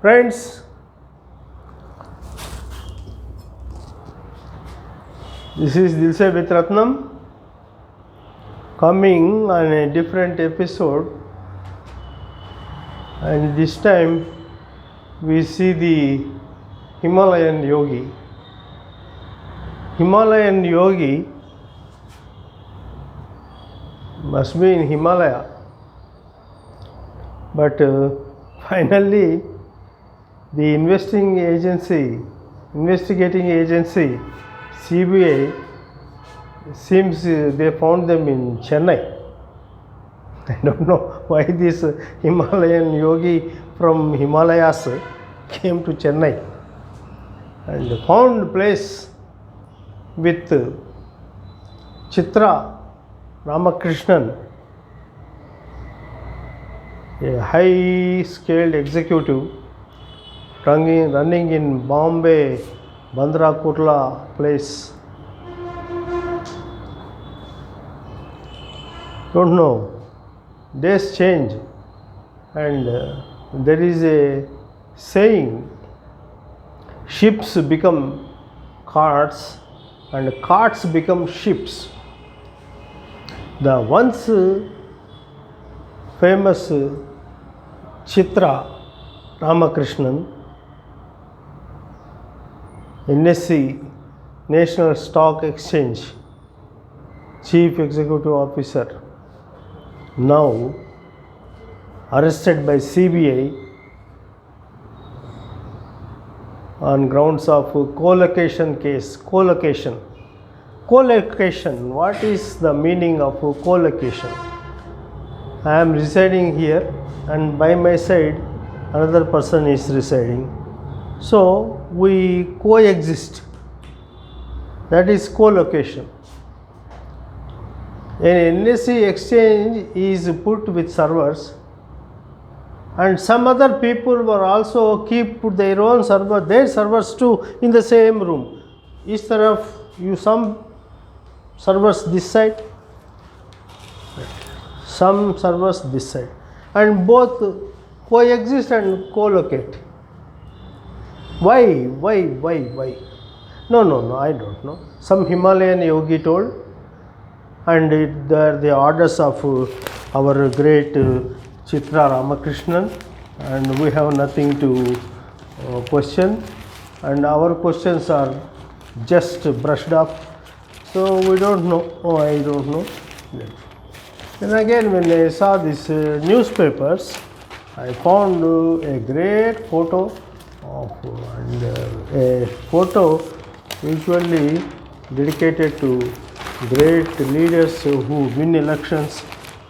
Friends, this is Dilse with Ratnam coming on a different episode, and this time we see the Himalayan Yogi. Himalayan Yogi must be in Himalaya, but finally the investigating agency CBI seems they found them in Chennai. I don't know why this Himalayan Yogi from Himalayas came to Chennai and found place with Chitra, Ramakrishna, a high-scaled executive running in Bombay, Bandra Kurla place. Don't know. Days change, and there is a saying: ships become carts, and carts become ships. The once famous Chitra Ramakrishnan, NSE, National Stock Exchange Chief Executive Officer, now arrested by CBI on grounds of co-location case. Co-location. What is the meaning of co-location? I am residing here, and by my side another person is residing. So we coexist. That is co-location. An NSE exchange is put with servers, and some other people were also keep their own server, their servers too, in the same room. Each taraf you some servers this side, some servers this side, and both coexist and co-locate. Why? No, I don't know. Some Himalayan yogi told, and the orders of our great Chitra Ramakrishnan, and we have nothing to question, and our questions are just brushed up, so we don't know. I don't know. Then again, when I saw these newspapers, I found a great photo of a photo usually dedicated to great leaders who win elections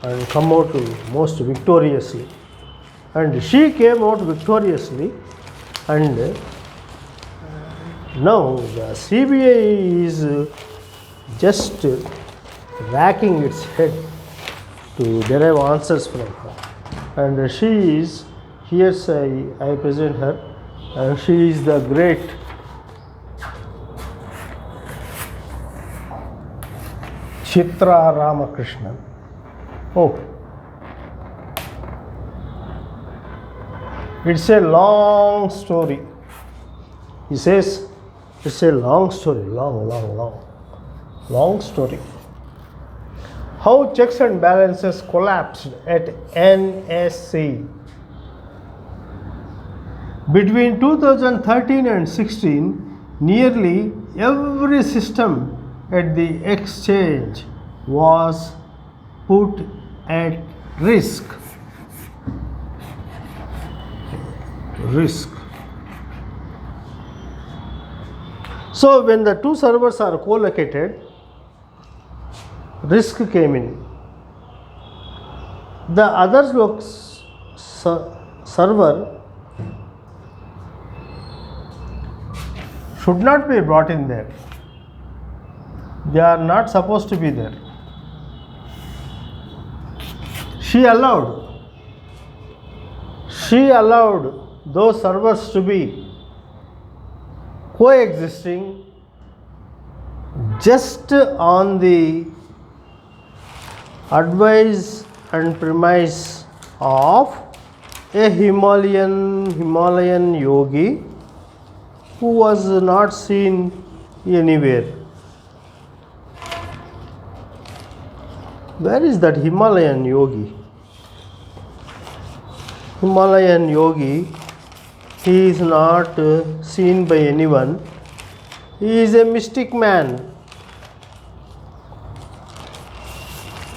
and come out most victoriously. And she came out victoriously, and now the CBI is just racking its head to derive answers from her. And she is, here I present her, and she is the great Chitra Ramakrishnan. Oh, it's a long story. He says it's a long story, long story. How checks and balances collapsed at NSE. Between 2013 and 16, nearly every system at the exchange was put at risk. So when the two servers are co-located, risk came in. The other server should not be brought in there. They are not supposed to be there. She allowed those servers to be coexisting just on the advice and premise of a Himalayan yogi who was not seen anywhere. Where is that Himalayan yogi? Himalayan yogi, he is not seen by anyone. He is a mystic man.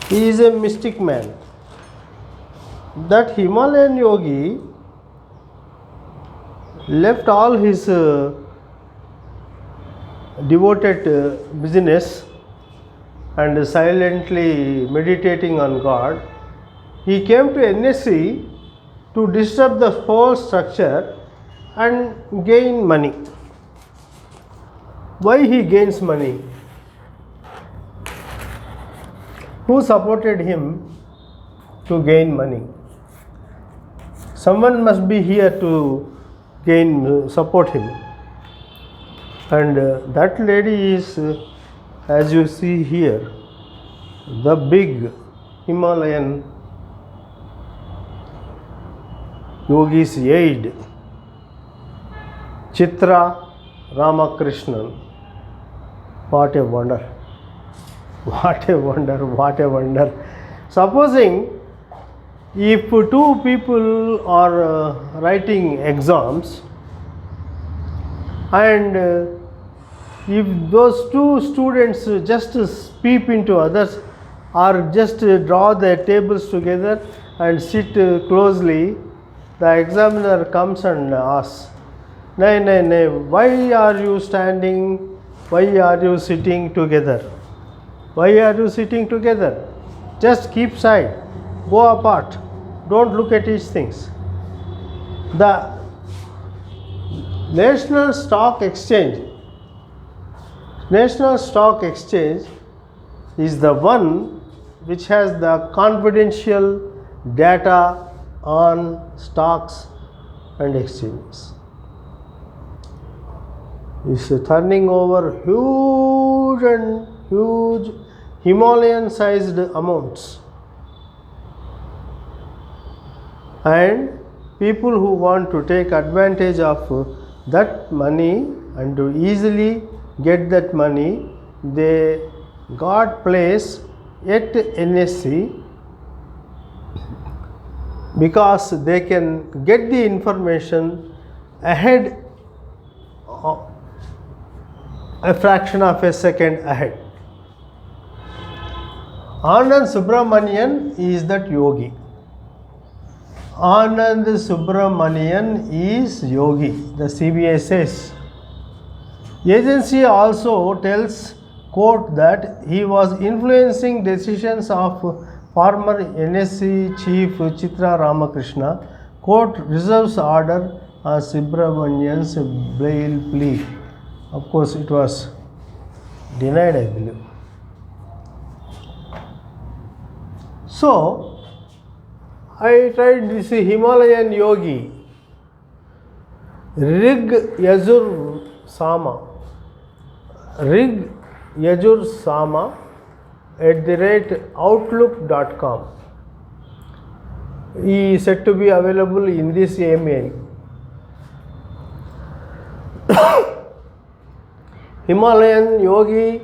He is a mystic man. That Himalayan yogi left all his devoted business and silently meditating on God. He came to NSE to disturb the whole structure and gain money. Why he gains money? Who supported him to gain money? Someone must be here to support him. And that lady is, as you see here, the big Himalayan yogi's aide, Chitra Ramakrishna. What a wonder! What a wonder! What a wonder! Supposing if two people are writing exams, and if those two students just peep into others or just draw their tables together and sit closely, the examiner comes and asks, "Nay, nay, nay, why are you standing? Why are you sitting together? Why are you sitting together? Just keep side, go apart, don't look at each things." The National Stock Exchange is the one which has the confidential data on stocks and exchanges. Is turning over huge Himalayan sized amounts, and people who want to take advantage of that money and to easily get that money, they got place at NSE because they can get the information ahead, a fraction of a second ahead. Anand Subramanian is that yogi. Anand Subramanian is yogi, the CBI says. Agency also tells court that he was influencing decisions of former NSE chief Chitra Ramakrishna. Court reserves order on Subramanian's bail plea. Of course, it was denied, I believe. So, I tried this Himalayan yogi, Rig Yajur Sama @outlook.com. He is said to be available in this email. Himalayan yogi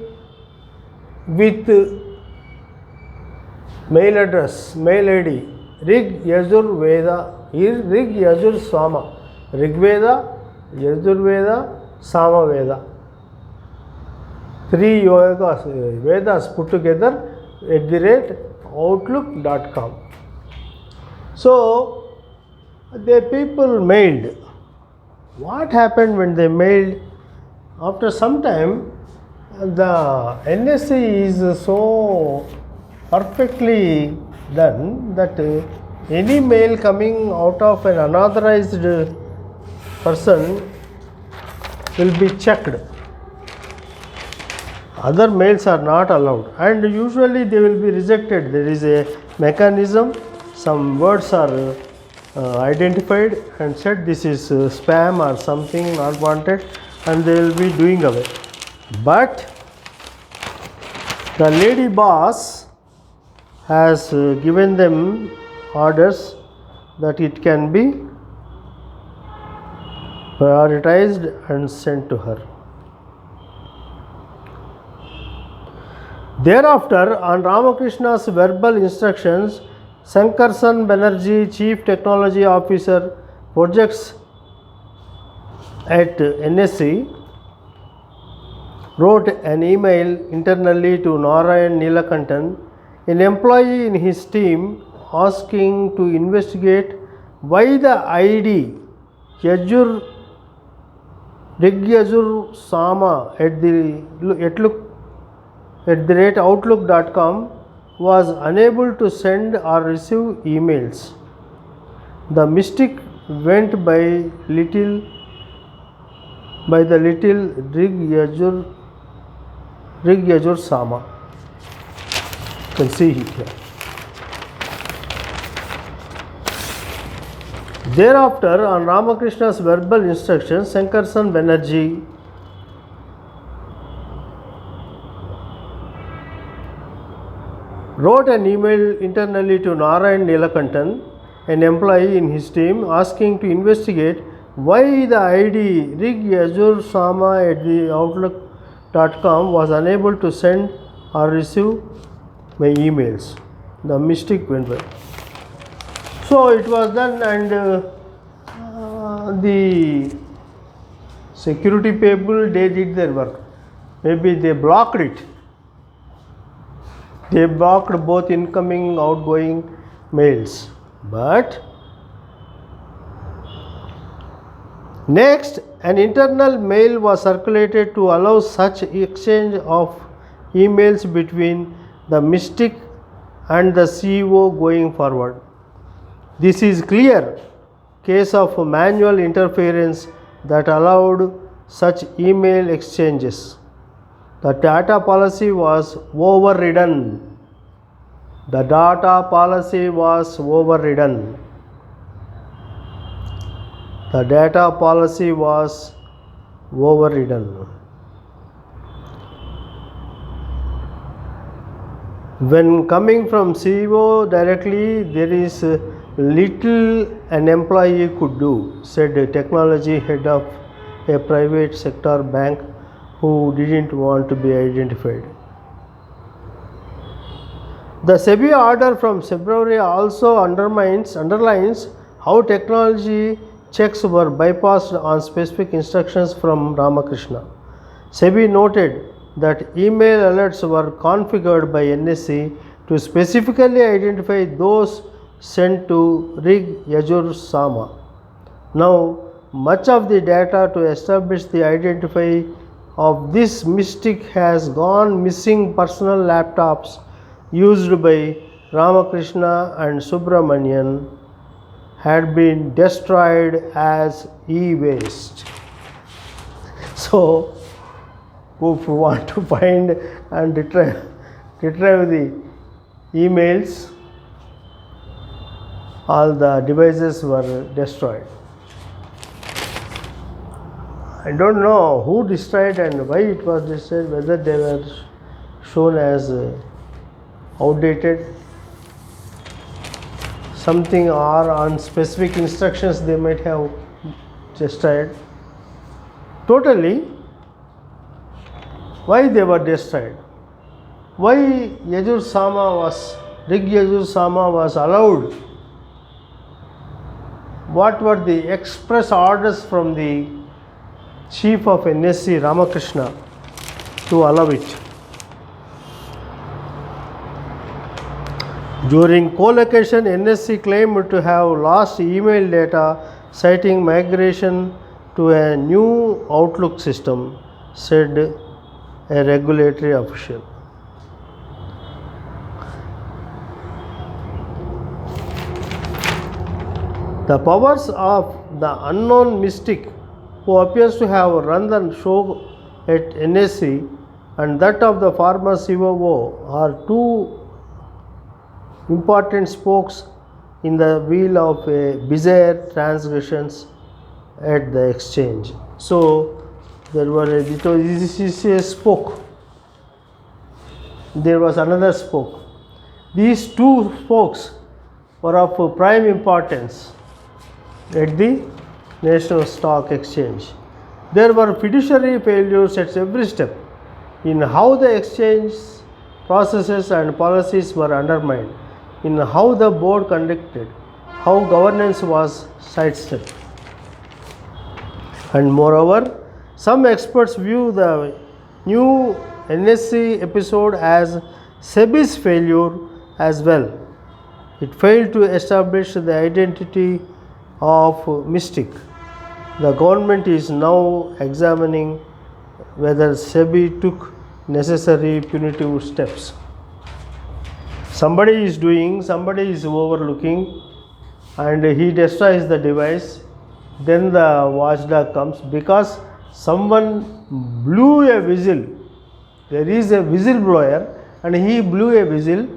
with mail address, mail ID, Rig Yajur Veda, Rig Yajur Sama, Rig Veda, Yajur Veda, Sama Veda. 3 yogas, Vedas put together @outlook.com. So, the people mailed. What happened when they mailed? After some time, the NSE is so perfectly done that any mail coming out of an unauthorized person will be checked. Other mails are not allowed, and usually they will be rejected. There is a mechanism, some words are identified and said this is spam or something not wanted, and they will be doing away. But the lady boss has given them orders that it can be prioritized and sent to her. Thereafter, on Ramakrishna's verbal instructions, Sankarsan Banerjee, Chief Technology Officer, Projects at NSE, wrote an email internally to Narayan Neelakantan, an employee in his team, asking to investigate why the ID Rigyajur Sama at the rate outlook.com was unable to send or receive emails. The mystic went by the little Rigyajur Sama. You can see it here. Thereafter, on Ramakrishna's verbal instructions, Sankarsan Banerjee wrote an email internally to Narayan Neelakantan, an employee in his team, asking to investigate why the ID Rigyajur Sama at the outlook.com was unable to send or receive my emails. The mystic went by. So it was done, and the security people, they did their work. Maybe they blocked it. They blocked both incoming, outgoing mails. But next, an internal mail was circulated to allow such exchange of emails between the mystic and the CEO going forward. This is clear case of manual interference that allowed such email exchanges. The data policy was overridden. The data policy was overridden. The data policy was overridden. When coming from CEO directly, there is little an employee could do, said a technology head of a private sector bank who didn't want to be identified. The SEBI order from February also underlines how technology checks were bypassed on specific instructions from Ramakrishna. SEBI noted that email alerts were configured by NSE to specifically identify those sent to Rigyajur Sama. Now, much of the data to establish the identity of this mystic has gone missing. Personal laptops used by Ramakrishna and Subramanian had been destroyed as e-waste. So, if you want to find and retrieve the emails, all the devices were destroyed. I don't know who destroyed and why it was destroyed, whether they were shown as outdated, something, or on specific instructions they might have destroyed. Totally, why they were destroyed? Why Rigyajur Sama was allowed? What were the express orders from the chief of NSE, Ramakrishna, to allow it? During co-location, NSE claimed to have lost email data, citing migration to a new Outlook system, said a regulatory official. The powers of the unknown mystic who appears to have run the show at NSE and that of the former COO are two important spokes in the wheel of bizarre transgressions at the exchange. So, this is a spoke. There was another spoke. These two spokes were of prime importance at the National Stock Exchange. There were fiduciary failures at every step in how the exchange processes and policies were undermined, in how the board conducted, how governance was sidestepped. And moreover, some experts view the new NSE episode as SEBI's failure as well. It failed to establish the identity of mystic. The government is now examining whether SEBI took necessary punitive steps. Somebody is doing, somebody is overlooking, and he destroys the device. Then the watchdog comes because someone blew a whistle. There is a whistleblower and he blew a whistle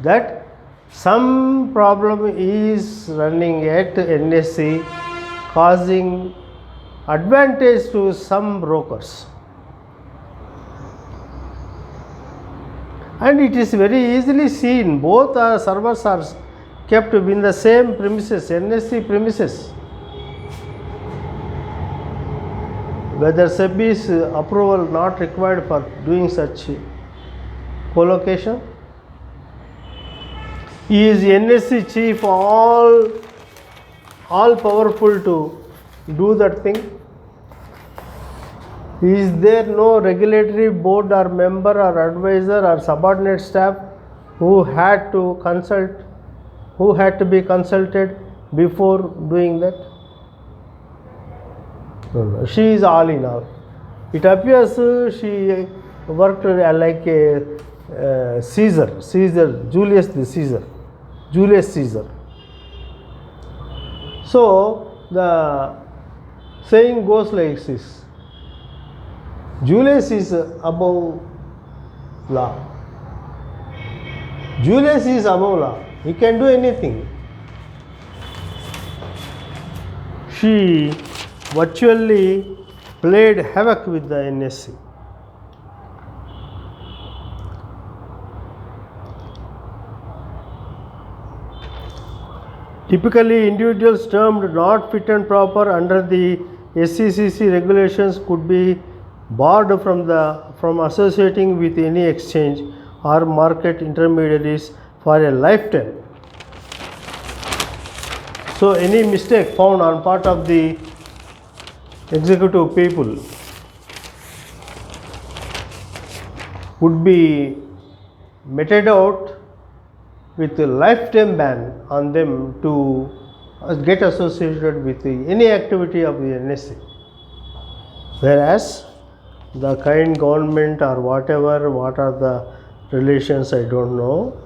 that some problem is running at NSE, causing advantage to some brokers. And it is very easily seen, both servers are kept in the same premises, NSE premises. Whether SEBI's approval not required for doing such collocation? Is NSE chief all powerful to do that thing? Is there no regulatory board or member or advisor or subordinate staff who had to be consulted before doing that? No. She is all in all. It appears she worked like a Julius Caesar. So the saying goes like this: Julius is above law. Julius is above law. He can do anything. She virtually played havoc with the NSE. Typically, individuals termed not fit and proper under the SEC regulations could be barred from associating with any exchange or market intermediaries for a lifetime. So, any mistake found on part of the executive people would be meted out with a lifetime ban on them to get associated with any activity of the NSE. Whereas the kind government or whatever, what are the relations, I don't know.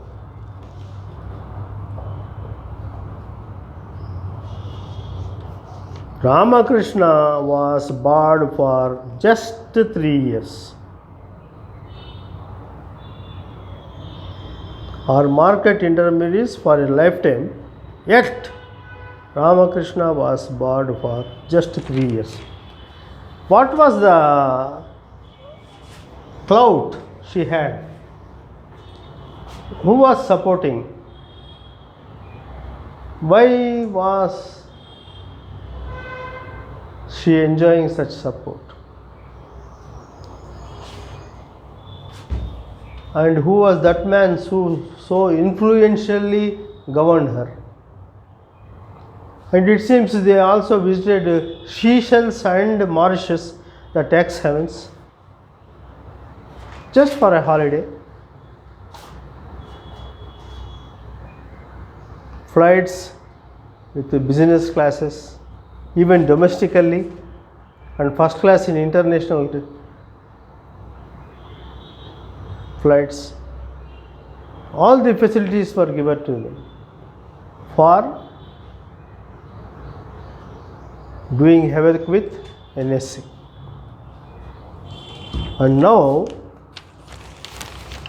Ramakrishna was barred for just 3 years. Or market intermediaries for a lifetime, yet Ramakrishna was barred for just 3 years. What was the clout she had? Who was supporting? Why was she enjoying such support? And who was that man who so influentially governed her? And it seems they also visited Seychelles and Mauritius, the tax havens, just for a holiday. Flights with the business classes, even domestically, and first class in international flights. All the facilities were given to them for doing havoc with NSE. And now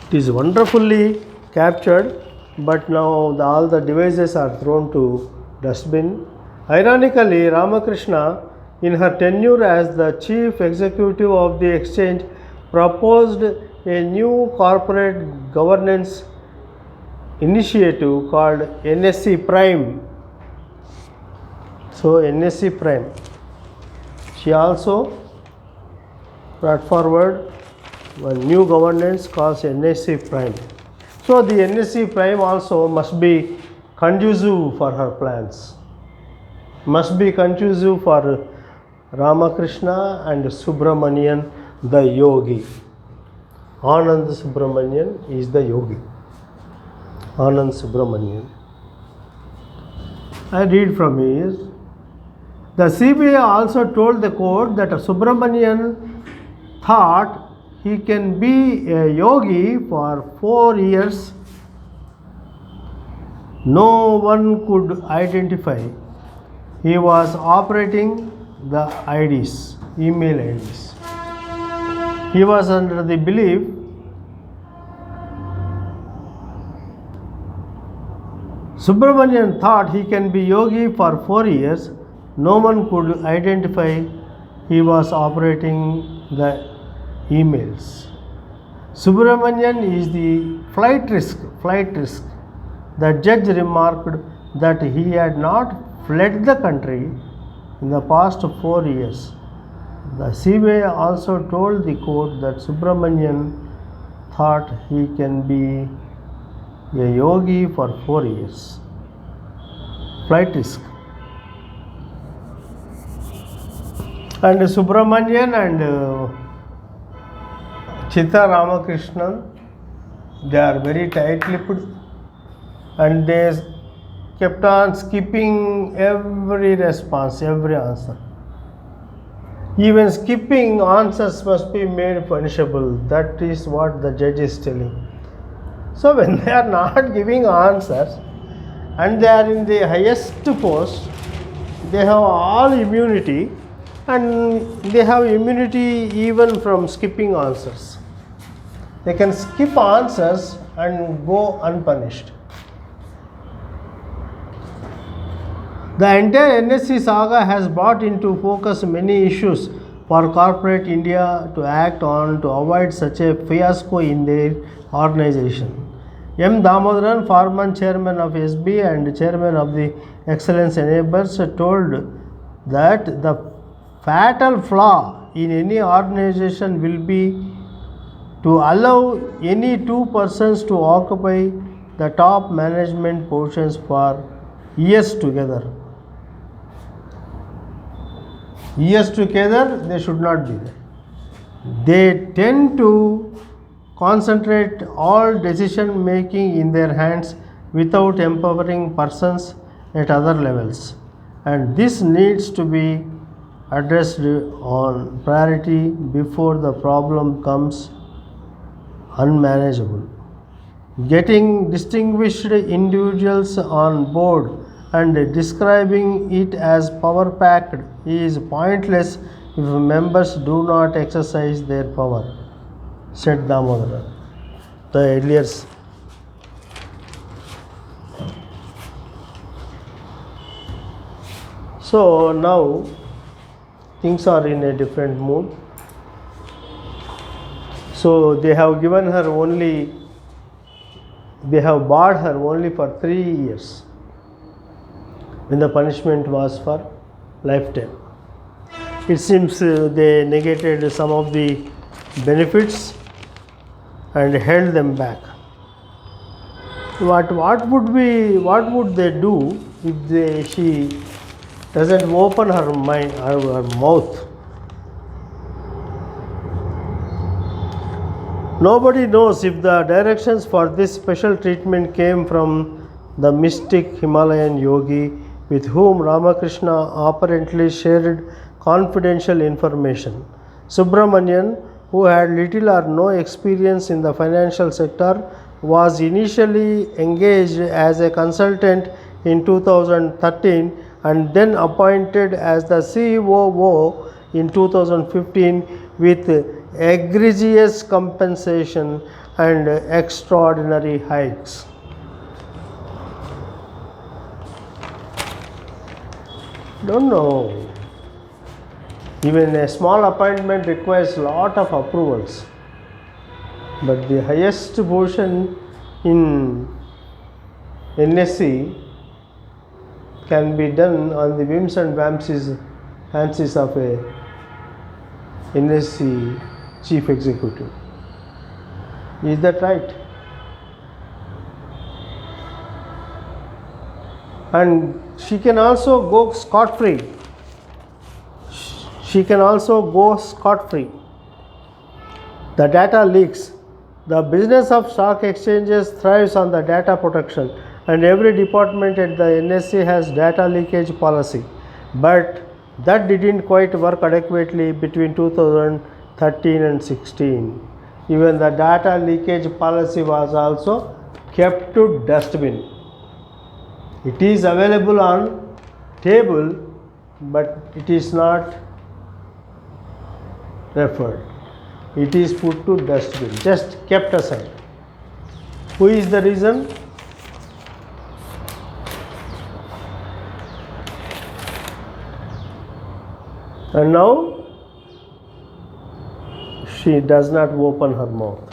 it is wonderfully captured, but now all the devices are thrown to dustbin. Ironically, Ramakrishna, in her tenure as the chief executive of the exchange, proposed a new corporate governance initiative called NSE Prime. So NSE Prime, she also brought forward one new governance called NSE Prime. So the NSE Prime also must be conducive for her plans, must be conducive for Ramakrishna and Subramanian the Yogi. Anand Subramanian is the Yogi. Anand Subramanian. I read from here. The CBI also told the court that Subramanian thought he can be a yogi for 4 years. No one could identify. He was operating the IDs, email IDs. He was under the belief Subramanian thought he can be yogi for 4 years. No one could identify. He was operating the emails. Subramanian is the flight risk. The judge remarked that he had not fled the country in the past 4 years. The CBI also told the court that Subramanian thought he can be a yogi for 4 years. Flight risk. And Subramanian and Chitra Ramakrishna, they are very tight-lipped and they kept on skipping every response, every answer. Even skipping answers must be made punishable. That is what the judge is telling. So when they are not giving answers and they are in the highest post, they have all immunity, and they have immunity even from skipping answers. They can skip answers and go unpunished. The entire NSE saga has brought into focus many issues for corporate India to act on to avoid such a fiasco in their organization. M. Damodaran, former chairman of SB and chairman of the Excellence Enablers, told that the fatal flaw in any organization will be to allow any two persons to occupy the top management positions for years together. Years together, they should not be there. They tend to concentrate all decision making in their hands without empowering persons at other levels, and this needs to be addressed on priority before the problem comes unmanageable. Getting distinguished individuals on board and describing it as power packed is pointless if members do not exercise their power, said Damodaran. The earlier. So now things are in a different mood. So they have given her only, they have barred her only for 3 years when the punishment was for lifetime. It seems they negated some of the benefits and held them back. What would they do if she doesn't open her mind, her mouth? Nobody knows if the directions for this special treatment came from the mystic Himalayan yogi with whom Ramakrishna apparently shared confidential information. Subramanian, who had little or no experience in the financial sector, was initially engaged as a consultant in 2013 and then appointed as the COO in 2015 with egregious compensation and extraordinary hikes. Don't know. Even a small appointment requires a lot of approvals. But the highest position in NSE can be done on the whims and fancies of a NSE chief executive. Is that right? And she can also go scot-free. She can also go scot-free. The data leaks. The business of stock exchanges thrives on the data protection, and every department at the NSE has data leakage policy. But that didn't quite work adequately between 2013 and 16. Even the data leakage policy was also kept to dustbin. It is available on table, but it is not referred. It is put to dustbin, just kept aside. Who is the reason? And now she does not open her mouth.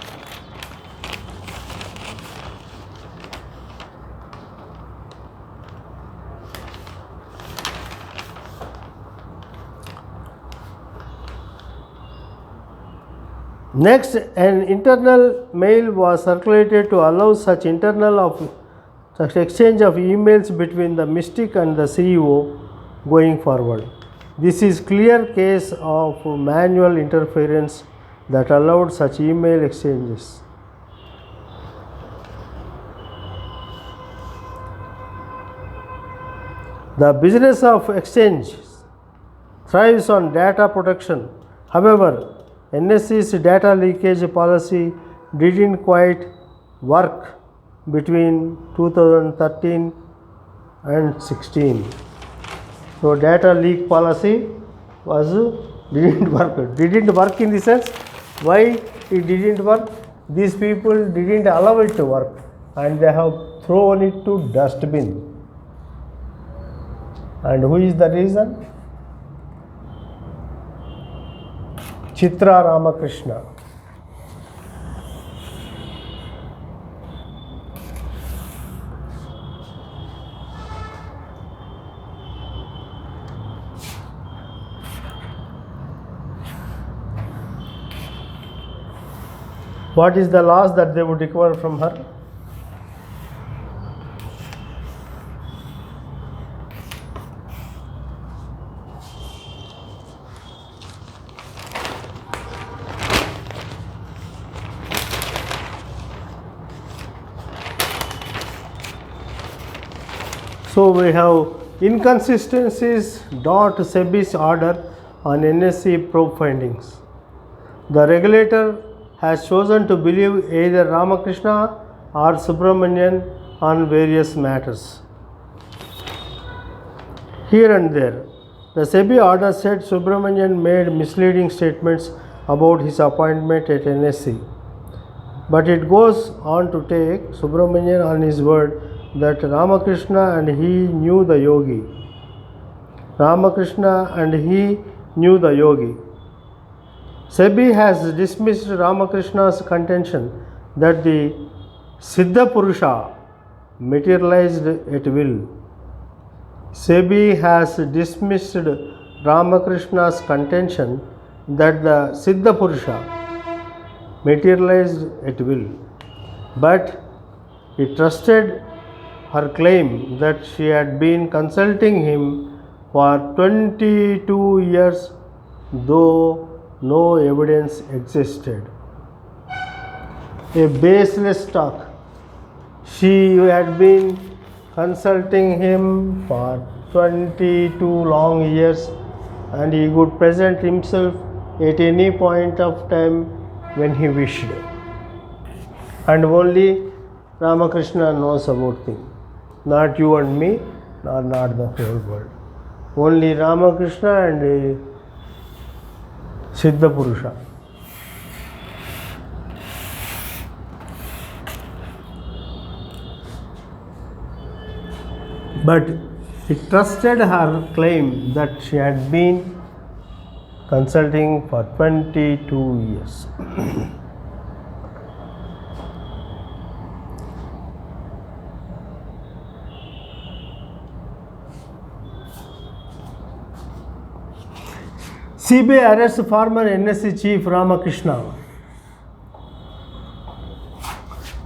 Next, an internal mail was circulated to allow such exchange of emails between the mystic and the CEO going forward. This is clear case of manual interference that allowed such email exchanges. The business of exchange thrives on data protection. However, NSE's data leakage policy didn't quite work between 2013 and 16. So data leak policy didn't work. Didn't work in the sense, why it didn't work? These people didn't allow it to work, and they have thrown it to dustbin. And who is the reason? Chitra Ramakrishna. What is the loss that they would recover from her? So we have inconsistencies. SEBI's order on NSE probe findings. The regulator has chosen to believe either Ramakrishna or Subramanian on various matters. Here and there, the SEBI order said Subramanian made misleading statements about his appointment at NSE. But it goes on to take Subramanian on his word that Ramakrishna and he knew the Yogi. Ramakrishna and he knew the Yogi. SEBI has dismissed Ramakrishna's contention that the Siddha Purusha materialized at will. SEBI has dismissed Ramakrishna's contention that the Siddha Purusha materialized at will, but it trusted her claim that she had been consulting him for 22 years, though no evidence existed. A baseless talk. She had been consulting him for 22 long years, and he could present himself at any point of time when he wished. And only Ramakrishna knows about him. Not you and me, nor not the whole world. Only Ramakrishna and Siddha Purusha. But it trusted her claim that she had been consulting for 22 years. CBI arrests former NSE chief Ramakrishna.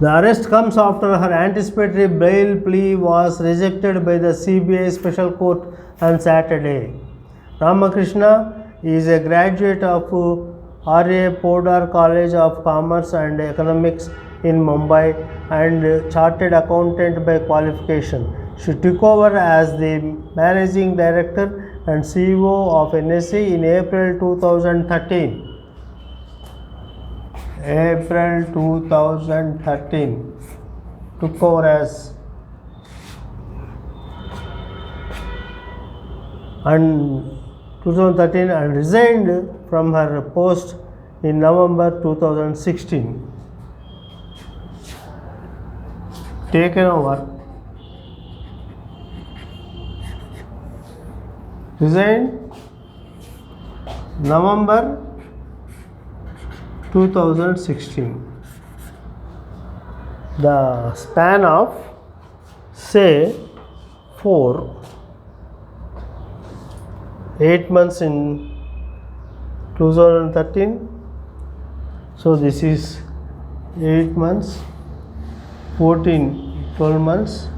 The arrest comes after her anticipatory bail plea was rejected by the CBI Special Court on Saturday. Ramakrishna is a graduate of R.A. Podar College of Commerce and Economics in Mumbai and chartered accountant by qualification. She took over as the managing director and CEO of NSE in April 2013. April 2013 took over as and 2013 and resigned from her post in November 2016. Taken over, resigned November 2016. The span of say 8 months in 2013, so this is 8 months, 14 12 months,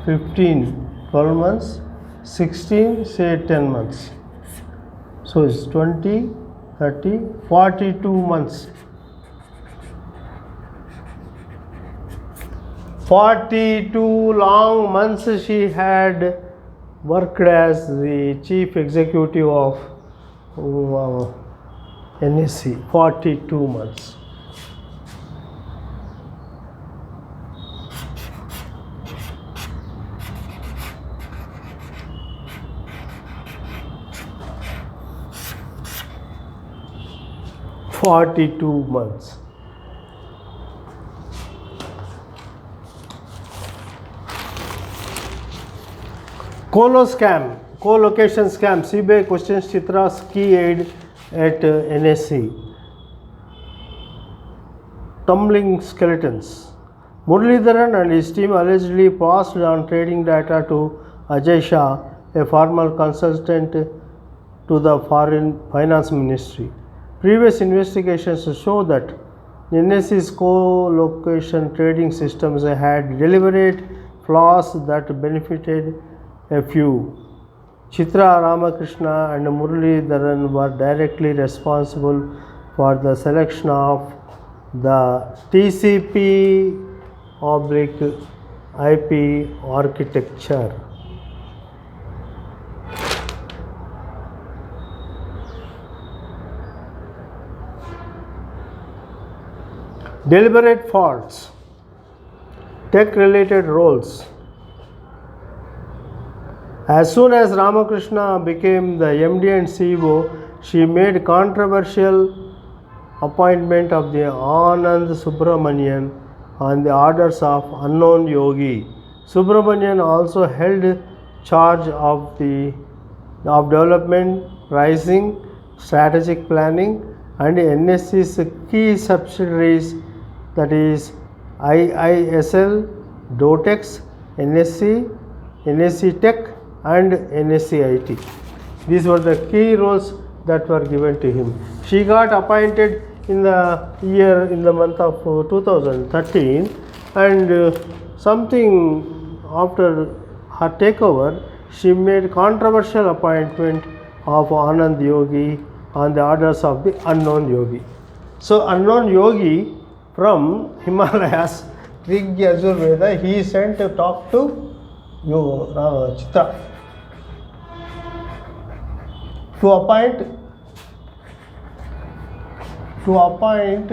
15 12 months, 16 say 10 months, so it's 20 30 42 months. 42 long months she had worked as the chief executive of NSE. 42 months. COLO scam, co-location scam. CBI questions Chitra's key aide at NSE. Tumbling skeletons. Muralidharan and his team allegedly passed on trading data to Ajay Shah, a former consultant to the Foreign Finance Ministry. Previous investigations show that NSE's co-location trading systems had deliberate flaws that benefited a few. Chitra, Ramakrishna and Muralidharan were directly responsible for the selection of the TCP/IP architecture. Deliberate faults, tech-related roles. As soon as Ramakrishna became the MD and CEO, she made controversial appointment of the Anand Subramanian on the orders of unknown Yogi. Subramanian also held charge of development, pricing, strategic planning, and NSE's key subsidiaries, that is IISL, Dotex, NSE, NSE Tech and NSE IT. These were the key roles that were given to him. She got appointed in the month of 2013, and something after her takeover, she made controversial appointment of Anand Yogi on the orders of the unknown Yogi. So unknown Yogi from Himalayas, Rig Yajurveda, he sent to talk to Chitra to appoint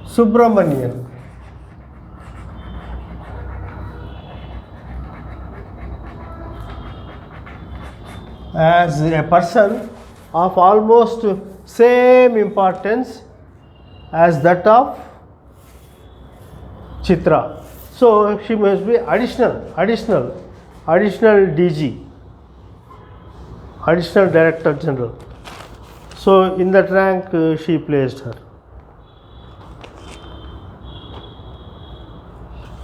Subramanian as a person of almost same importance as that of Chitra. So she must be additional DG, additional Director General. So in that rank she placed her.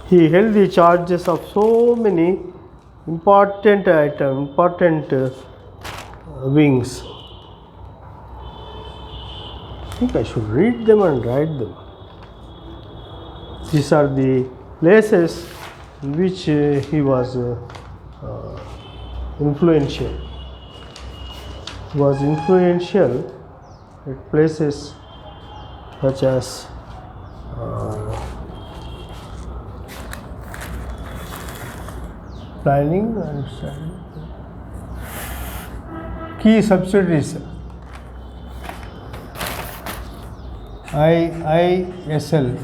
He held the charges of so many important item, important wings. I think I should read them and write them. These are the places in which he was influential. He was influential at places such as planning and study. Key subsidiaries. IASL,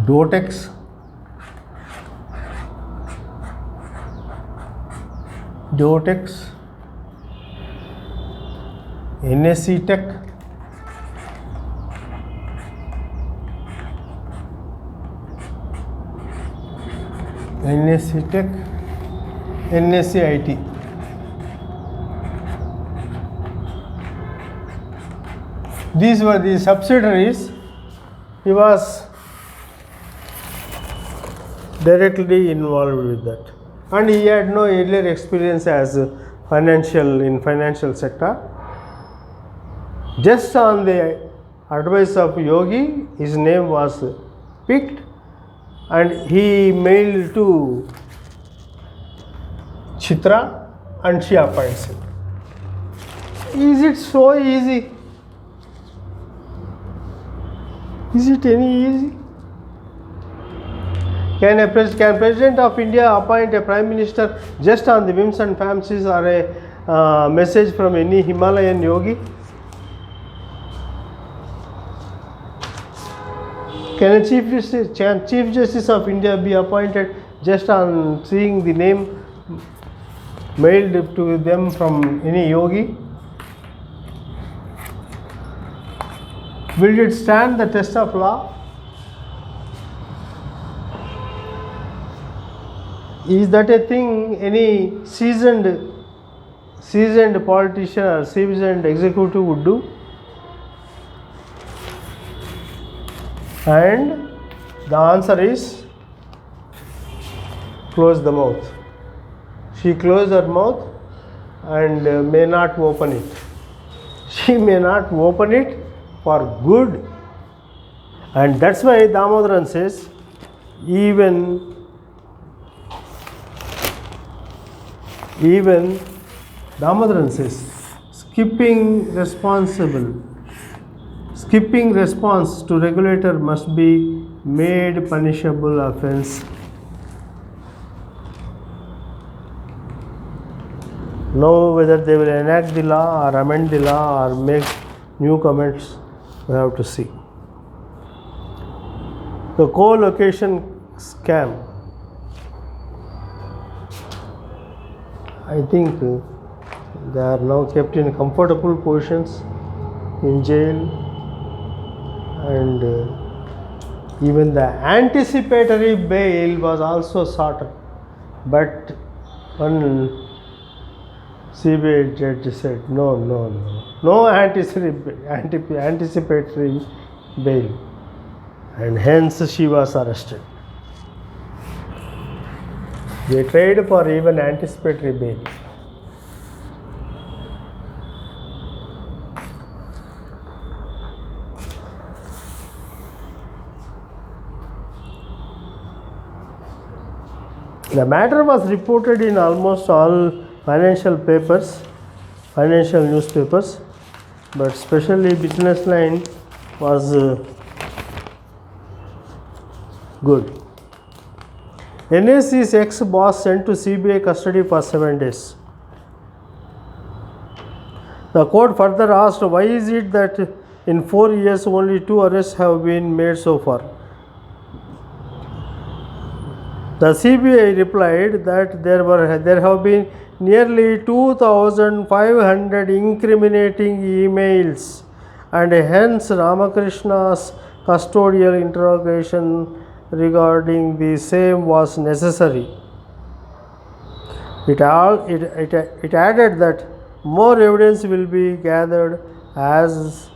Dotex, NSE Tech, NSE IT. These were the subsidiaries. He was directly involved with that, and he had no earlier experience as financial sector. Just on the advice of Yogi, his name was picked, and he mailed to Chitra, and she appoints him. Is it so easy? Is it any easy? Can President of India appoint a Prime Minister just on the whims and fancies or a message from any Himalayan yogi? Can a Chief Justice of India be appointed just on seeing the name mailed to them from any yogi? Will it stand the test of law? Is that a thing any seasoned politician or seasoned executive would do? And the answer is close the mouth. She closed her mouth and may not open it. She may not open it for good. And that's why Damodaran says, even Damodaran says, skipping response to regulator must be made punishable offense. Now whether they will enact the law or amend the law or make new comments, we have to see. The co-location scam. I think they are now kept in comfortable positions in jail, and even the anticipatory bail was also sought, but one CBI judge said no anticipatory bail, and hence she was arrested. They tried for even anticipatory bail. The matter was reported in almost all financial newspapers, but especially Business Line was good. NSE's ex-boss sent to CBI custody for 7 days. The court further asked, why is it that in 4 years only 2 arrests have been made so far? The CBI replied that there have been nearly 2,500 incriminating emails, and hence Ramakrishna's custodial interrogation regarding the same was necessary. It added that more evidence will be gathered as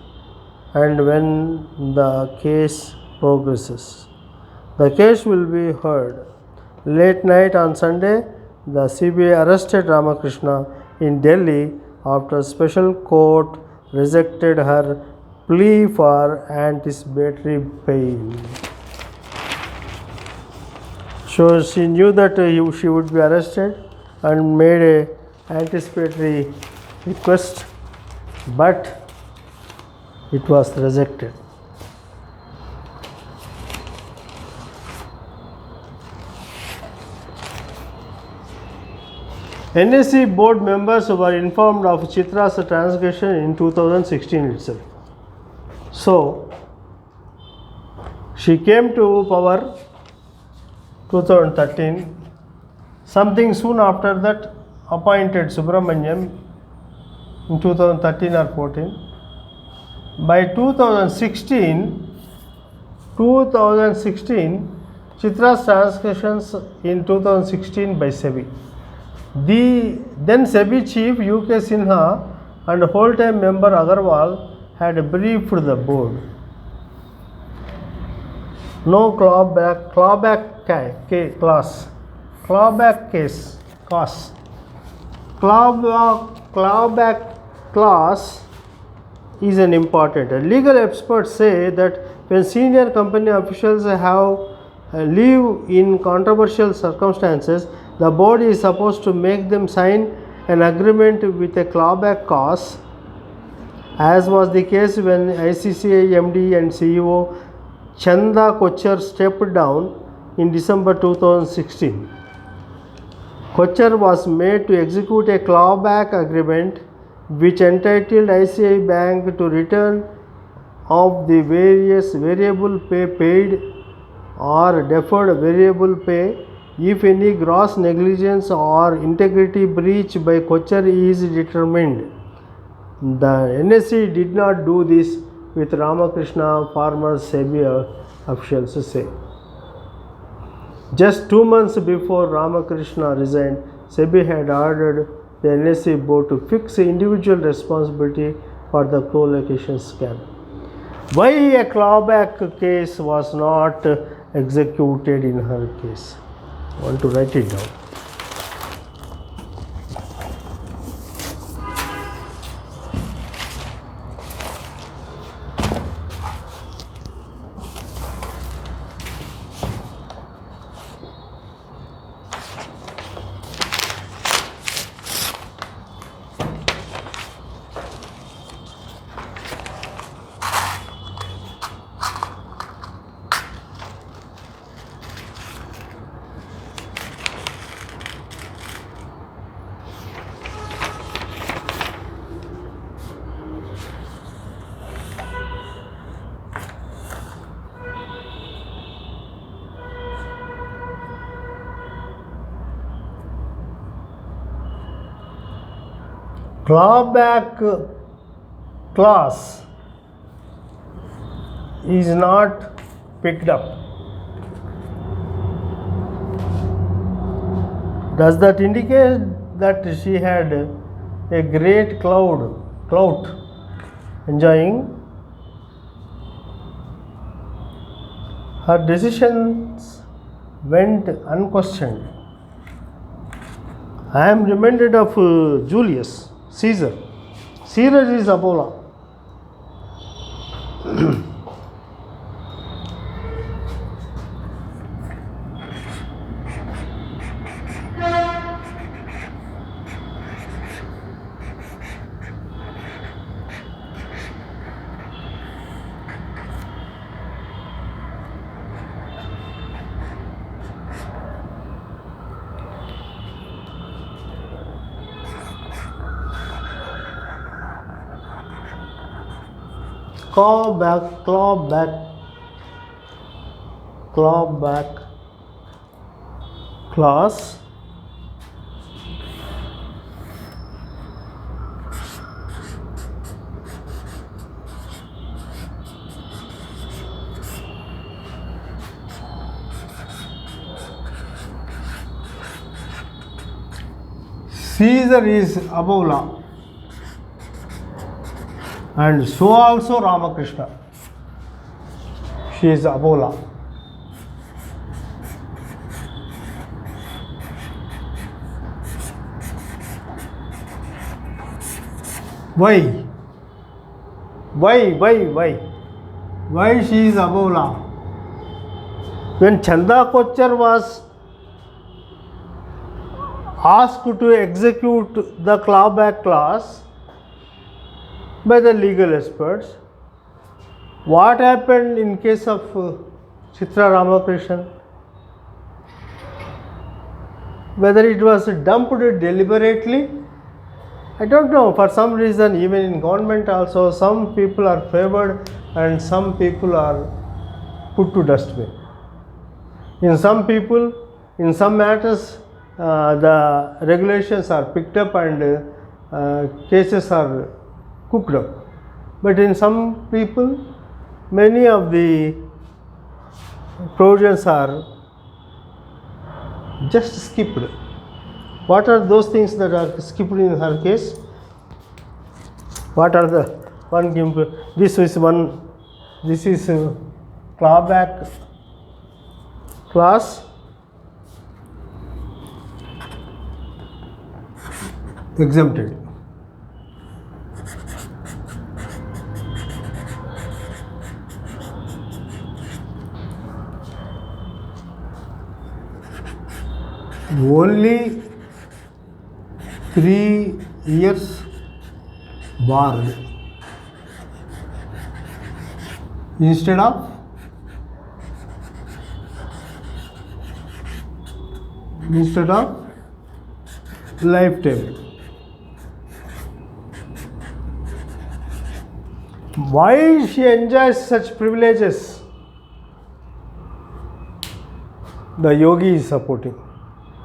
and when the case progresses. The case will be heard. Late night on Sunday, the CBI arrested Ramakrishna in Delhi after special court rejected her plea for anticipatory bail. So she knew that she would be arrested and made a anticipatory request, but it was rejected. NSE board members were informed of Chitra's transgression in 2016 itself. So, she came to power 2013. Something soon after that appointed Subramanian in 2013 or 14. By 2016, Chitra's transgressions in 2016 by SEBI. The then SEBI chief UK Sinha and whole-time member Agarwal had briefed the board. No clawback clause is an important. Legal experts say that when senior company officials have live in controversial circumstances, the board is supposed to make them sign an agreement with a clawback clause, as was the case when ICCI MD and CEO Chanda Kochhar stepped down in December 2016. Kochhar was made to execute a clawback agreement which entitled ICICI Bank to return of the various variable pay paid or deferred variable pay if any gross negligence or integrity breach by Kochhar is determined. The NSE did not do this with Ramakrishna, former SEBI officials say. Just 2 months before Ramakrishna resigned, SEBI had ordered the NSE board to fix individual responsibility for the co-location scam. Why a clawback case was not executed in her case? I want to write it down. Clawback clause is not picked up. Does that indicate that she had a great clout enjoying? Her decisions went unquestioned. I am reminded of Julius Caesar. Caesar is Apollo. Clawback clause Caesar is above law, and so also Ramakrishna. She is Abola. Why? Why she is Abola? When Chanda Kochar was asked to execute the clawback clause by the legal experts, what happened in case of Chitra Ramakrishnan? Whether it was dumped deliberately, I don't know. For some reason, even in government also, some people are favored and some people are put to dustbin. In some people, in some matters, the regulations are picked up and cases are cooked up. But in some people, many of the provisions are just skipped. What are those things that are skipped in her case? What are the one? This is one. This is clawback clause. Exempted. Only 3 years barred instead of lifetime. Why she enjoys such privileges? The Yogi is supporting.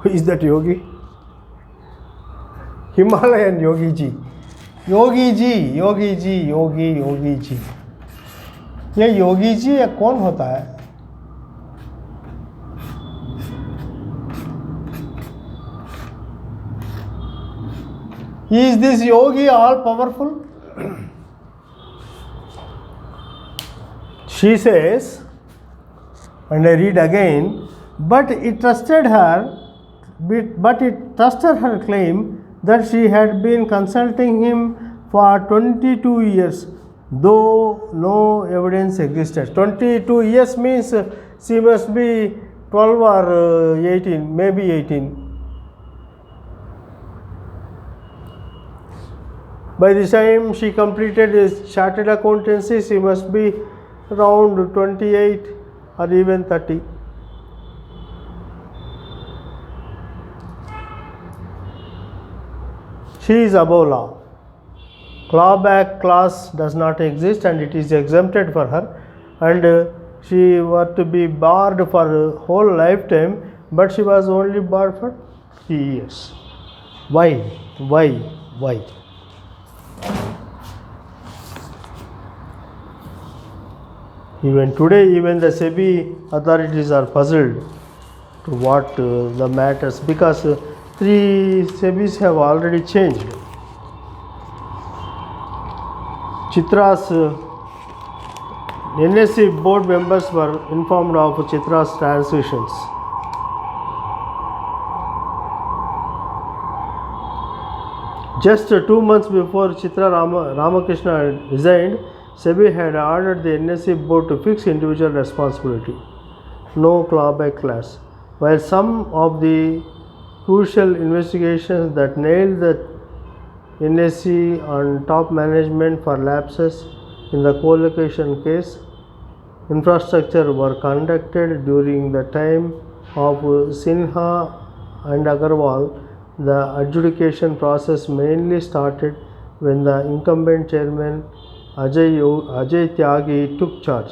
Who is that Yogi? Himalayan Yogi ji. Yogi ji. ये योगी जी ये कौन होता है? Is this Yogi all powerful? She says, and I read again, but it trusted her claim that she had been consulting him for 22 years, though no evidence existed. 22 years means she must be 12 or 18, maybe 18. By the time she completed his chartered accountancy, she must be around 28 or even 30. She is above law. Clawback clause does not exist and it is exempted for her, and she was to be barred for a whole lifetime, but she was only barred for 3 years. Why? Even today, even the CBI authorities are puzzled to what the matters, because 3 CBIs have already changed. Chitra's NSE board members were informed of Chitra's transitions. Just 2 months before Chitra Ramakrishna resigned, CBI had ordered the NSE board to fix individual responsibility. No clawback clause. While some of the crucial investigations that nailed the NSE on top management for lapses in the co-location case infrastructure were conducted during the time of Sinha and Agarwal, the adjudication process mainly started when the incumbent chairman Ajay Tyagi took charge.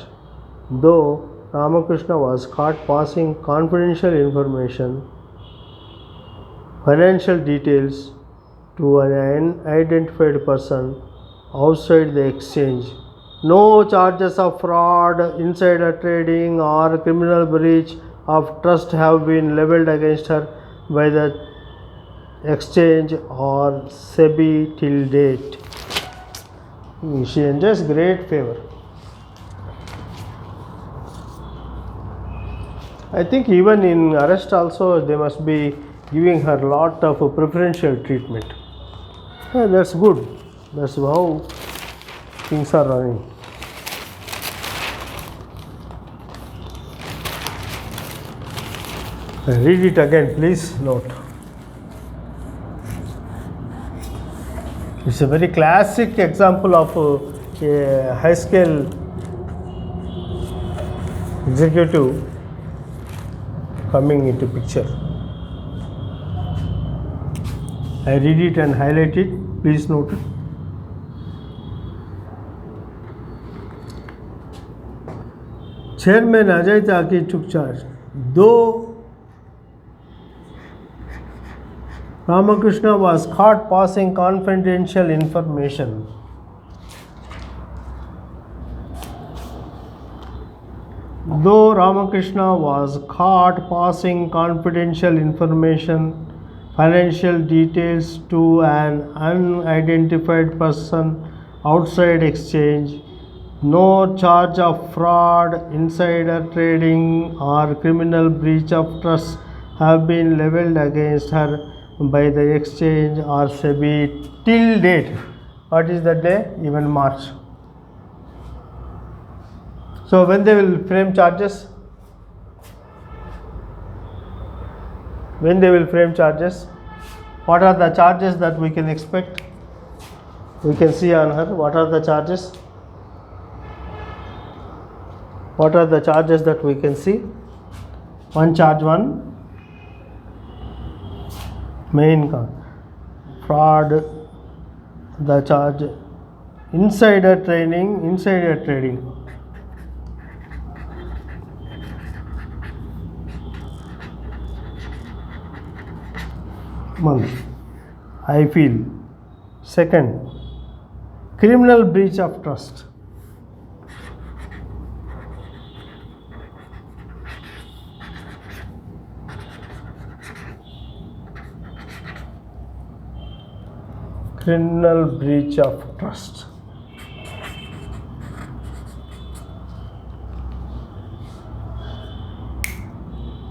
Though Ramakrishna was caught passing confidential information, financial details to an unidentified person outside the exchange, no charges of fraud, insider trading, or criminal breach of trust have been leveled against her by the exchange or SEBI till date. She enjoys great favor. I think even in arrest also they must be giving her lot of preferential treatment. That's good. That's how things are running. Read it again, please. Note. It's a very classic example of a high scale executive coming into picture. I read it and highlight it. Please note it. Chairman Ajay Taki took charge. Though Ramakrishna was caught passing confidential information, though Ramakrishna was caught passing confidential information, financial details to an unidentified person outside exchange, no charge of fraud, insider trading, or criminal breach of trust have been leveled against her by the exchange or SEBI till date. What is the day? Even March. So when they will frame charges? When they will frame charges? What are the charges that we can expect? We can see on her. What are the charges? What are the charges that we can see? One charge one. Main fraud, the charge insider trading, month, I feel. Second, criminal breach of trust. Criminal breach of trust.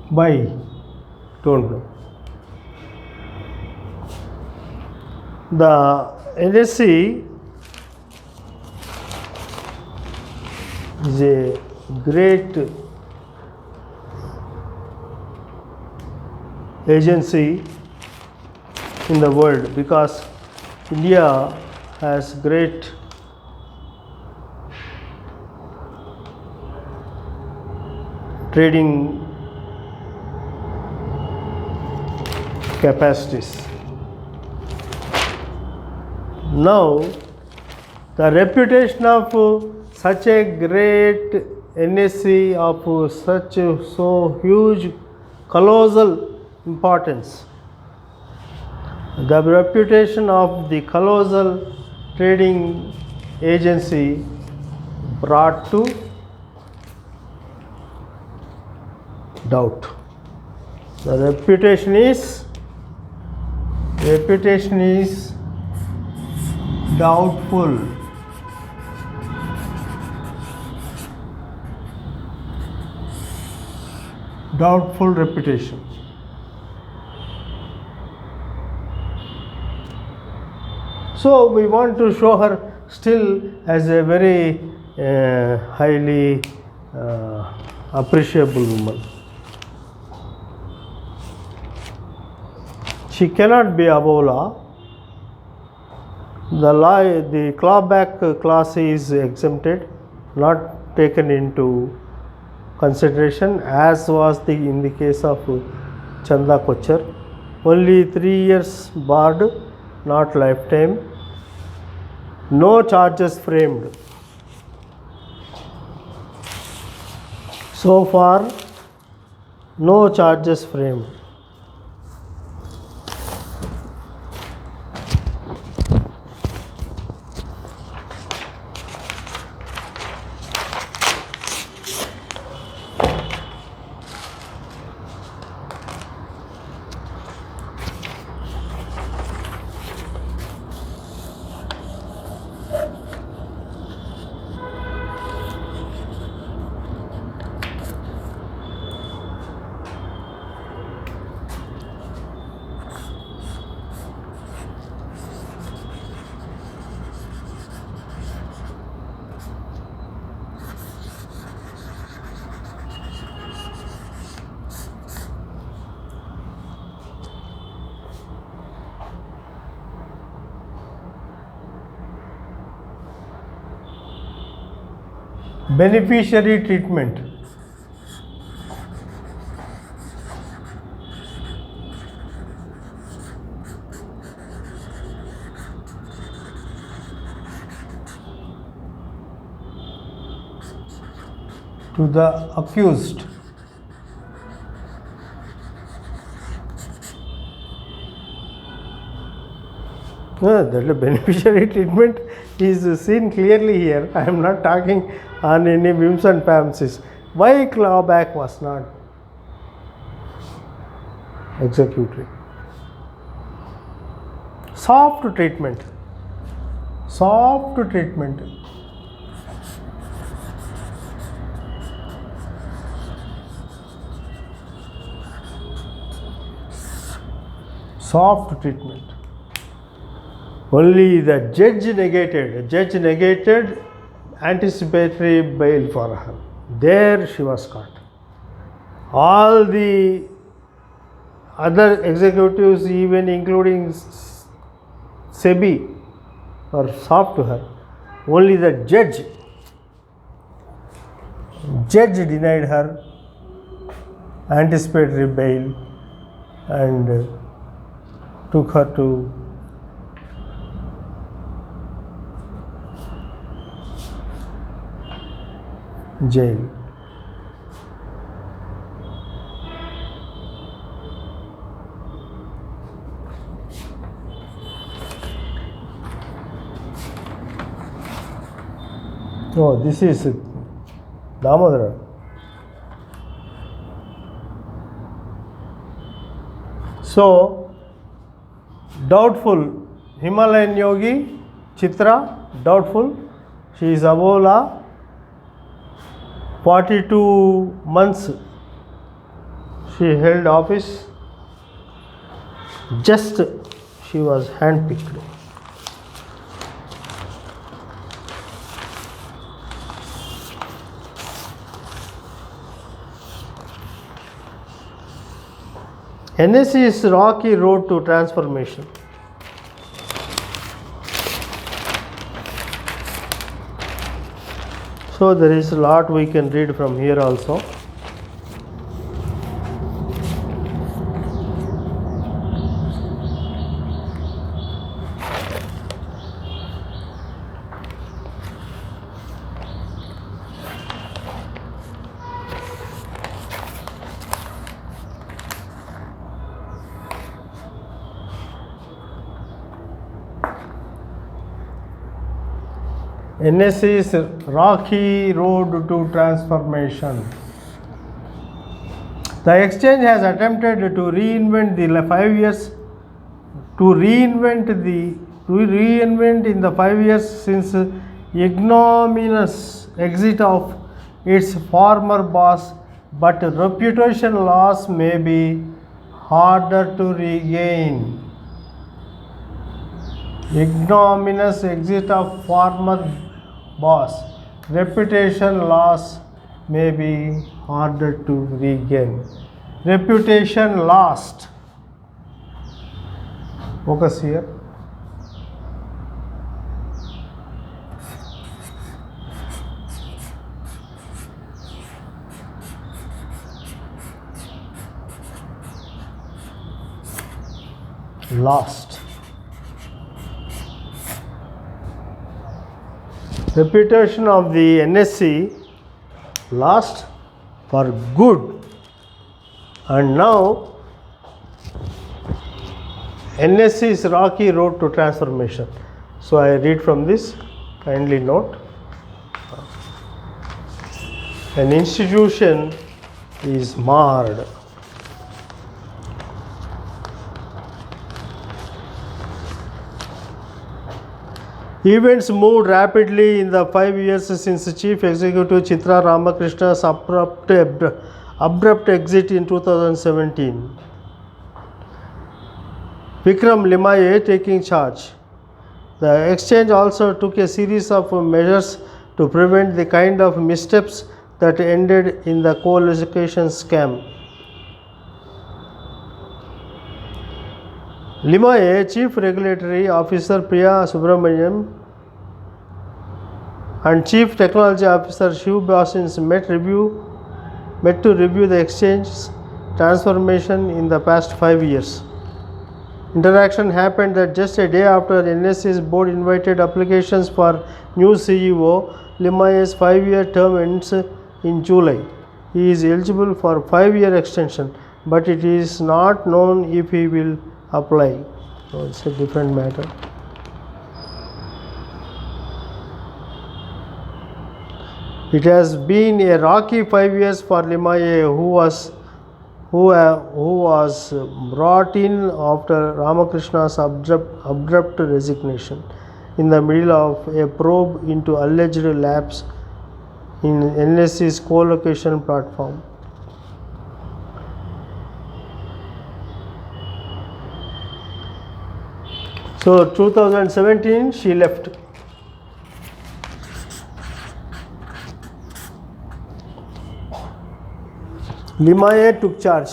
Why? Don't know. The NSE is a great agency in the world because India has great trading capacities. Now, the reputation of such a great NSE of such so huge, colossal importance, the reputation of the colossal trading agency brought to doubt. The reputation is doubtful. Doubtful reputation. So we want to show her still as a very highly appreciable woman. She cannot be above law. The clawback clause is exempted, not taken into consideration, as was in the case of Chanda Kochar. Only 3 years barred, not lifetime. No charges framed. So far, no charges framed. Beneficiary treatment. To the accused. The beneficiary treatment is seen clearly here. I am not talking on any whims and fancies. Why clawback was not executed? Soft treatment. Soft treatment. Soft treatment. Only the judge negated anticipatory bail for her. There she was caught. All the other executives, even including CBI, were soft to her. Only the judge denied her anticipatory bail and took her to jail. Oh, this is Damodara. So, doubtful. Himalayan Yogi, Chitra, doubtful. She is above law. 42 months she held office. Just she was handpicked. NSE's rocky road to transformation. So there is a lot we can read from here also. NSE's rocky road to transformation. The exchange has attempted to reinvent the 5 years in the 5 years since ignominious exit of its former boss, but reputation loss may be harder to regain. Ignominious exit of former boss, reputation loss may be harder to regain. Reputation lost. Focus here. Lost. Reputation of the NSE lost for good, and now NSE's rocky road to transformation. So I read from this, kindly note. An institution is marred. Events moved rapidly in the 5 years since Chief Executive Chitra Ramakrishna's abrupt exit in 2017. Vikram Limaye taking charge. The exchange also took a series of measures to prevent the kind of missteps that ended in the co-location scam. Limaye, Chief Regulatory Officer Priya Subramanian, and Chief Technology Officer Shiv Basins met to review the exchange's transformation in the past 5 years. Interaction happened that just a day after NSE's board invited applications for new CEO. Limaye's 5-year term ends in July. He is eligible for 5-year extension, but it is not known if he will apply. So it's a different matter. It has been a rocky 5 years for Limaye, who was brought in after Ramakrishna's abrupt resignation in the middle of a probe into alleged lapse in NSE's co-location platform. So 2017 she left. Limaye took charge.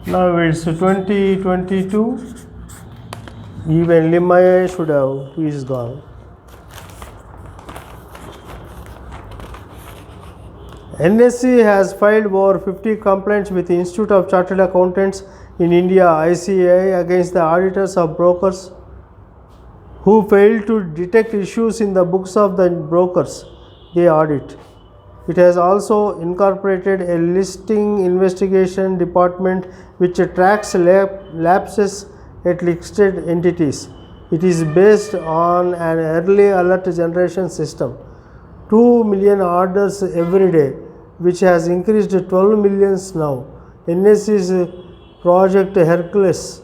Now it's 2022. Even Limaye he is gone. NSE has filed over 50 complaints with the Institute of Chartered Accountants in India (ICAI) against the auditors of brokers who failed to detect issues in the books of the brokers they audit. It has also incorporated a listing investigation department which tracks lapses at listed entities. It is based on an early alert generation system. 2 million orders every day, which has increased to 12 millions now. NSE's Project Hercules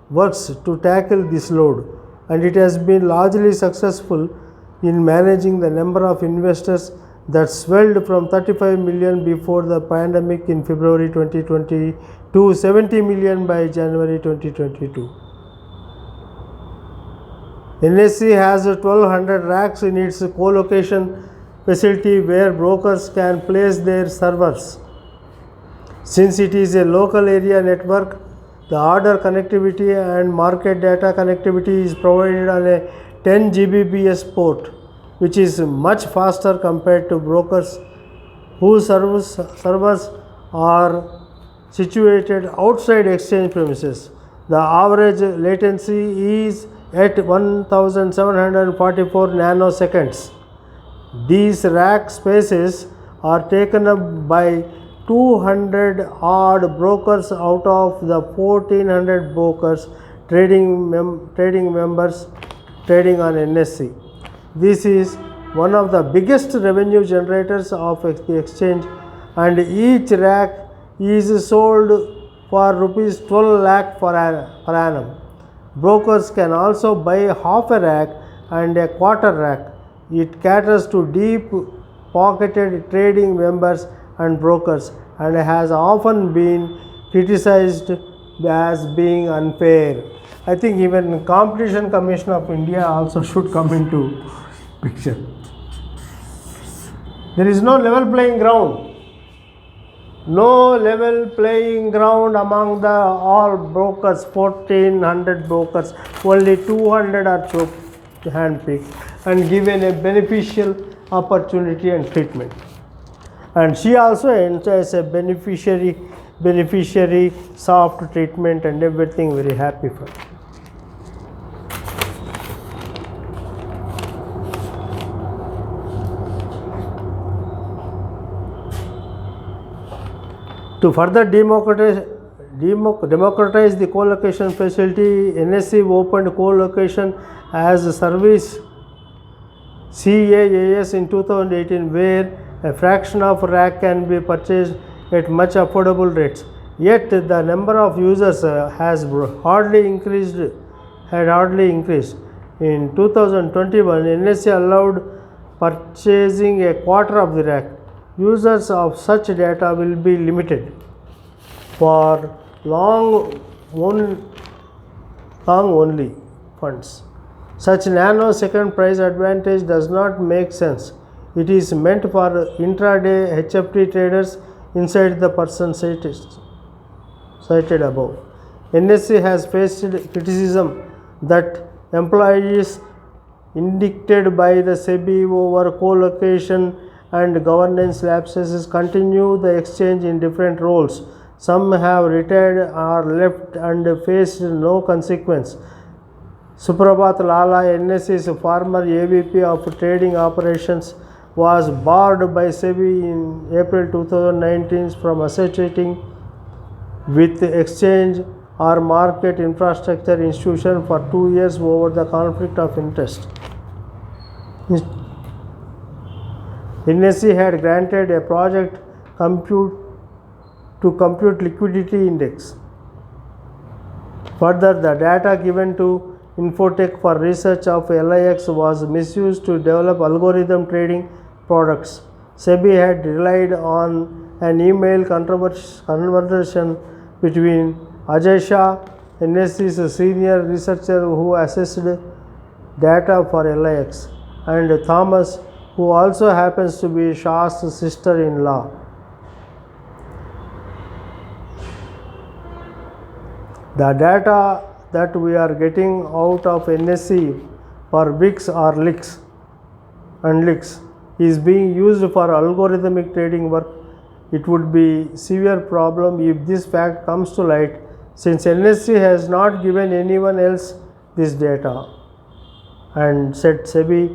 works to tackle this load, and it has been largely successful in managing the number of investors that swelled from 35 million before the pandemic in February 2020 to 70 million by January 2022. NSE has 1200 racks in its co-location facility where brokers can place their servers. Since it is a local area network, the order connectivity and market data connectivity is provided on a 10 Gbps port, which is much faster compared to brokers whose servers are situated outside exchange premises. The average latency is at 1744 nanoseconds. These rack spaces are taken up by 200 odd brokers out of the 1400 brokers trading members trading on NSE. This is one of the biggest revenue generators of the exchange, and each rack is sold for rupees 12 lakh per annum. Brokers can also buy half a rack and a quarter rack. It caters to deep-pocketed trading members and brokers, and has often been criticized as being unfair. I think even Competition Commission of India also should come into picture. There is no level playing ground. No level playing ground among all brokers, 1400 brokers. Only 200 are handpicked and given a beneficial opportunity and treatment. And she also enjoys a beneficiary soft treatment and everything, very happy for her. To further democratize the co-location facility, NSE opened co-location as a service CAAS in 2018, where a fraction of rack can be purchased at much affordable rates. Yet the number of users had hardly increased. In 2021, NSE allowed purchasing a quarter of the rack. Users of such data will be limited. For long only funds, such nanosecond price advantage does not make sense. It is meant for intraday HFT traders inside the person cited above. NSE has faced criticism that employs indicted by the SEBI over co-location and governance lapses continue the exchange in different roles. Some have retired or left and faced no consequence. Suprabhat Lala, NSE's former AVP of trading operations, was barred by SEBI in April 2019 from associating with exchange or market infrastructure institution for 2 years over the conflict of interest. NSE had granted a project to compute liquidity index. Further, the data given to Infotech for research of LIX was misused to develop algorithm trading products. SEBI had relied on an email conversation between Ajay Shah, NSE's senior researcher who assessed data for LIX, and Thomas, who also happens to be Shah's sister-in-law. The data that we are getting out of NSE for VIX or LIX is being used for algorithmic trading work. It would be a severe problem if this fact comes to light, since NSE has not given anyone else this data, and said SEBI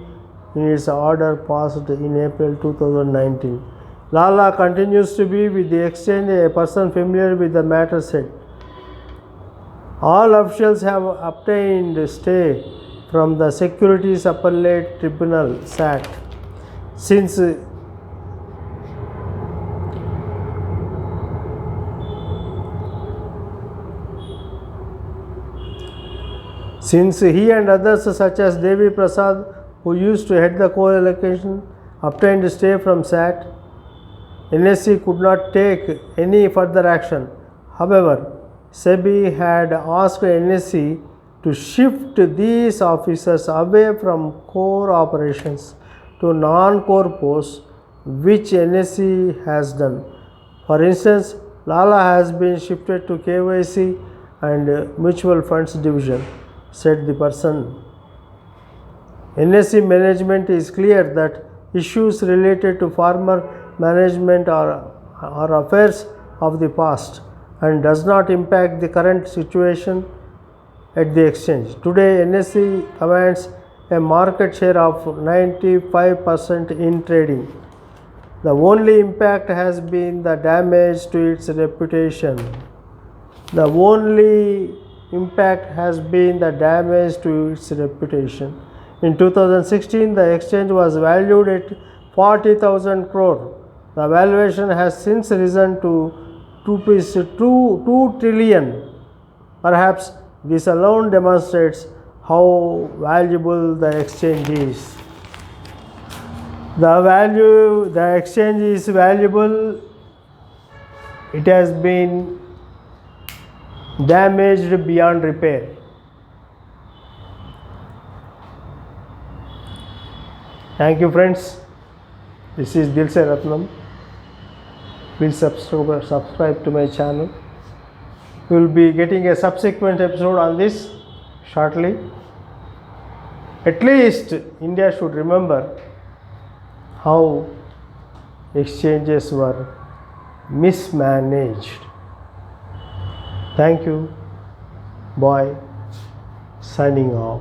in its order passed in April 2019. Lala continues to be with the exchange, a person familiar with the matter said. All officials have obtained stay from the Securities Appellate Tribunal (SAT) since he and others such as Devi Prasad, who used to head the co-allocation, obtained stay from SAT, NSE could not take any further action. However, SEBI had asked NSE to shift these officers away from core operations to non-core posts, which NSE has done. For instance, Lala has been shifted to KYC and Mutual Funds Division, said the person. NSE management is clear that issues related to former management are affairs of the past and does not impact the current situation at the exchange. Today, NSE commands a market share of 95% in trading. The only impact has been the damage to its reputation. The only impact has been the damage to its reputation. In 2016, the exchange was valued at 40,000 crore. The valuation has since risen to 2 trillion. Perhaps this alone demonstrates how valuable the exchange is. The exchange is valuable. It has been damaged beyond repair. Thank you, friends. This is Dilse Ratnam. Please subscribe to my channel. We will be getting a subsequent episode on this shortly. At least India should remember how exchanges were mismanaged. Thank you. Bye. Signing off.